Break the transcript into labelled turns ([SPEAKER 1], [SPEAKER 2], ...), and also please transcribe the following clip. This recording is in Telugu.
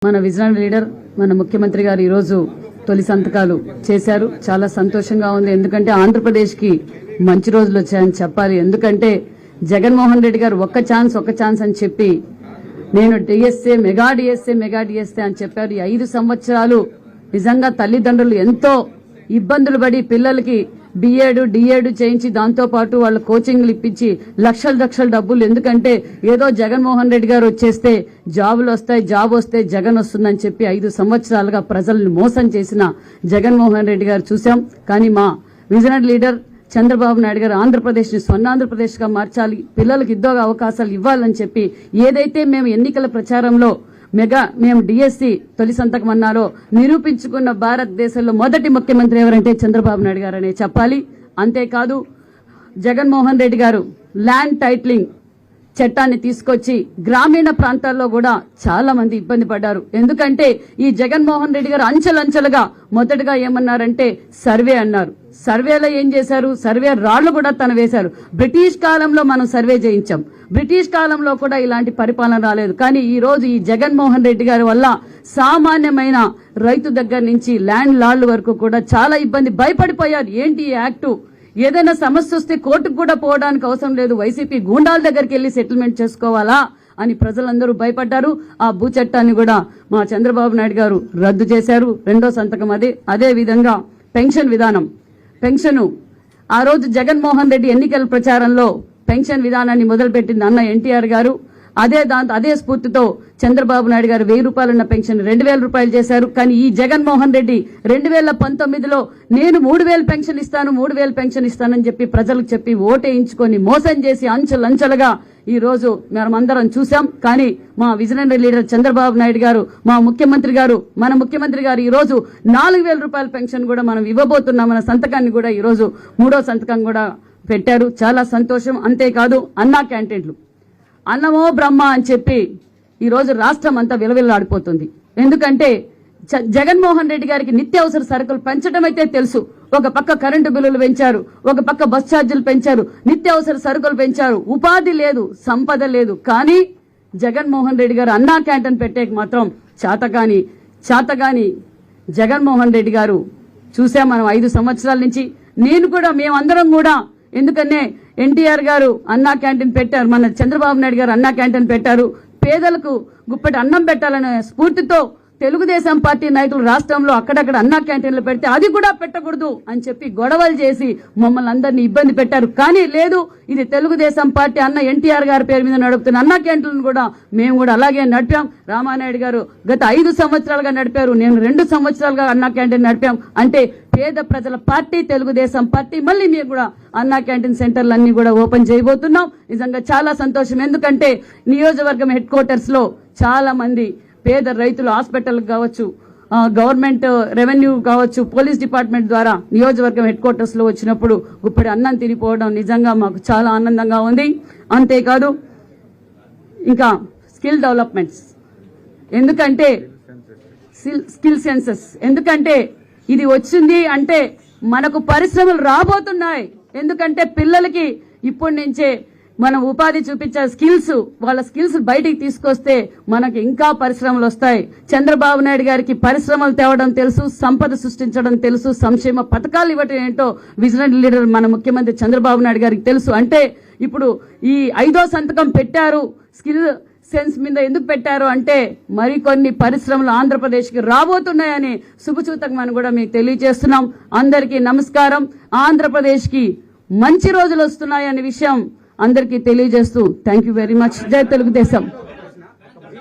[SPEAKER 1] మన విజనరీ లీడర్ మన ముఖ్యమంత్రి గారు ఈ రోజు తొలి సంతకాలు చేశారు. చాలా సంతోషంగా ఉంది. ఎందుకంటే ఆంధ్రప్రదేశ్ కి మంచి రోజులు వచ్చాయని చెప్పాలి. ఎందుకంటే జగన్మోహన్ రెడ్డి గారు ఒక్క ఛాన్స్ అని చెప్పి నేను డిఎస్ఏ మెగా డిఎస్ఏ అని చెప్పారు. ఈ 5 సంవత్సరాలు నిజంగా తల్లిదండ్రులు ఎంతో ఇబ్బందులు పడి పిల్లలకి బిఎడ్ డిఎడ్ చేయించి దాంతో పాటు వాళ్ళ కోచింగ్లు ఇప్పించి లక్షల డబ్బులు. ఎందుకంటే ఏదో జగన్మోహన్ రెడ్డి గారు వచ్చేస్తే జాబులు వస్తాయి, జాబ్ వస్తే జగన్ వస్తుందని చెప్పి 5 సంవత్సరాలుగా ప్రజల్ని మోసం చేసిన జగన్మోహన్ రెడ్డి గారు చూశాం. కానీ మా విజనరీ లీడర్ చంద్రబాబు నాయుడు గారు ఆంధ్రప్రదేశ్ ని స్వర్ణాంధ్రప్రదేశ్ గా మార్చాలి, పిల్లలకు ఉద్యోగ అవకాశాలు ఇవ్వాలని చెప్పి ఏదైతే మేము ఎన్నికల ప్రచారంలో మేము డిఎస్సి తొలి సంతకం అన్నారో నిరూపించుకున్న భారతదేశంలో మొదటి ముఖ్యమంత్రి ఎవరంటే చంద్రబాబు నాయుడు గారు అనే చెప్పాలి. అంతేకాదు జగన్మోహన్ రెడ్డి గారు ల్యాండ్ టైటిలింగ్ చట్టాన్ని తీసుకొచ్చి గ్రామీణ ప్రాంతాల్లో కూడా చాలా మంది ఇబ్బంది పడ్డారు. ఎందుకంటే ఈ జగన్మోహన్ రెడ్డి గారు అంచెలంచెలుగా మొదటగా ఏమన్నారంటే సర్వే అన్నారు. సర్వేలో ఏం చేశారు? సర్వే రాళ్లు కూడా తను వేశారు. బ్రిటిష్ కాలంలో మనం సర్వే చేయించాం. బ్రిటిష్ కాలంలో కూడా ఇలాంటి పరిపాలన రాలేదు. కానీ ఈ రోజు ఈ జగన్మోహన్ రెడ్డి గారి వల్ల సామాన్యమైన రైతు దగ్గర నుంచి ల్యాండ్ లార్డ్ వరకు కూడా చాలా ఇబ్బంది భయపడిపోయారు. ఏంటి ఈ యాక్టు? ఏదైనా సమస్య వస్తే కోర్టుకు కూడా పోవడానికి అవసరం లేదు, వైసీపీ గూండాల దగ్గరికి వెళ్లి సెటిల్మెంట్ చేసుకోవాలా అని ప్రజలందరూ భయపడ్డారు. ఆ భూ చట్టాన్ని కూడా మా చంద్రబాబు నాయుడు గారు రద్దు చేశారు. 2వ సంతకం అదే విధంగా పెన్షన్ విధానం. పెన్షన్ ఆ రోజు జగన్మోహన్ రెడ్డి ఎన్నికల ప్రచారంలో పెన్షన్ విధానాన్ని మొదలుపెట్టింది అన్న ఎన్టీఆర్ గారు. అదే స్ఫూర్తితో చంద్రబాబు నాయుడు గారు 1000 రూపాయలున్న పెన్షన్ 2000 రూపాయలు చేశారు. కానీ ఈ జగన్మోహన్ రెడ్డి 2019లో నేను 3000 పెన్షన్ ఇస్తానని చెప్పి ప్రజలకు చెప్పి ఓటేయించుకొని మోసం చేసి అంచెలంచెలుగా ఈ రోజు మనమందరం చూశాం. కానీ మా విజనరీ లీడర్ చంద్రబాబు నాయుడు గారు మన ముఖ్యమంత్రి గారు ఈ రోజు 4000 రూపాయల పెన్షన్ కూడా మనం ఇవ్వబోతున్నాం. మన సంతకాన్ని కూడా ఈ రోజు 3వ సంతకం కూడా పెట్టారు. చాలా సంతోషం. అంతేకాదు అన్నా క్యాంటీన్లు అన్నమో బ్రహ్మ అని చెప్పి ఈ రోజు రాష్ట్రం అంతా విలవిల్లాడిపోతుంది. ఎందుకంటే జగన్మోహన్ రెడ్డి గారికి నిత్యావసర సరుకులు పెంచడం అయితే తెలుసు. ఒక పక్క కరెంటు బిల్లులు పెంచారు, ఒక పక్క బస్ ఛార్జీలు పెంచారు, నిత్యావసర సరుకులు పెంచారు, ఉపాధి లేదు, సంపద లేదు. కానీ జగన్మోహన్ రెడ్డి గారు అన్నా క్యాంటీన్ పెట్టేకి మాత్రం చాతగాని జగన్మోహన్ రెడ్డి గారు చూసాం మనం 5 సంవత్సరాల నుంచి. మేమందరం కూడా ఎందుకనే ఎన్టీఆర్ గారు అన్నా క్యాంటీన్ పెట్టారు, మన చంద్రబాబు నాయుడు గారు అన్నా క్యాంటీన్ పెట్టారు. పేదలకు గుప్పటి అన్నం పెట్టాలనే స్ఫూర్తితో తెలుగుదేశం పార్టీ నాయకులు రాష్ట్రంలో అక్కడక్కడ అన్నా క్యాంటీన్లు పెడితే అది కూడా పెట్టకూడదు అని చెప్పి గొడవలు చేసి మమ్మల్ని అందరినీ ఇబ్బంది పెట్టారు. కానీ లేదు, ఇది తెలుగుదేశం పార్టీ అన్న ఎన్టీఆర్ గారి పేరు మీద నడుపుతున్న అన్నా క్యాంటీన్లు కూడా మేము కూడా అలాగే నడిపాం. రామానాయుడు గారు గత 5 సంవత్సరాలుగా నడిపారు, నేను 2 సంవత్సరాలుగా అన్నా క్యాంటీన్ నడిపాం. అంటే పేద ప్రజల పార్టీ తెలుగుదేశం పార్టీ. మళ్ళీ మేము కూడా అన్నా క్యాంటీన్ సెంటర్లన్నీ కూడా ఓపెన్ చేయబోతున్నాం. నిజంగా చాలా సంతోషం. ఎందుకంటే నియోజకవర్గం హెడ్ క్వార్టర్స్ లో చాలా మంది పేద రైతులు హాస్పిటల్ కావచ్చు, గవర్నమెంట్ రెవెన్యూ కావచ్చు, పోలీస్ డిపార్ట్మెంట్ ద్వారా నియోజకవర్గం హెడ్ క్వార్టర్స్ లో వచ్చినప్పుడు గుప్పటి అన్నం తినిపోవడం నిజంగా మాకు చాలా ఆనందంగా ఉంది. అంతేకాదు ఇంకా స్కిల్ డెవలప్మెంట్స్, ఎందుకంటే స్కిల్ సెన్సెస్, ఎందుకంటే ఇది వచ్చింది అంటే మనకు పరిశ్రమలు రాబోతున్నాయి. ఎందుకంటే పిల్లలకి ఇప్పటి నుంచే మనం ఉపాధి చూపించే వాళ్ళ స్కిల్స్ బయటికి తీసుకొస్తే మనకి ఇంకా పరిశ్రమలు వస్తాయి. చంద్రబాబు నాయుడు గారికి పరిశ్రమలు తేవడం తెలుసు, సంపద సృష్టించడం తెలుసు, సంక్షేమ పథకాలు ఇవ్వటం ఏంటో విజనరీ లీడర్ మన ముఖ్యమంత్రి చంద్రబాబు నాయుడు గారికి తెలుసు. అంటే ఇప్పుడు ఈ 5వ సంతకం పెట్టారు. స్కిల్ సెన్స్ మీద ఎందుకు పెట్టారు అంటే మరికొన్ని పరిశ్రమలు ఆంధ్రప్రదేశ్ కి రాబోతున్నాయని శుభసూచకమని కూడా మీకు తెలియజేస్తున్నాం. అందరికీ నమస్కారం. ఆంధ్రప్రదేశ్ కి మంచి రోజులు వస్తున్నాయనే విషయం అందరికీ తెలియజేస్తూ థ్యాంక్ యూ వెరీ మచ్. జై తెలుగుదేశం.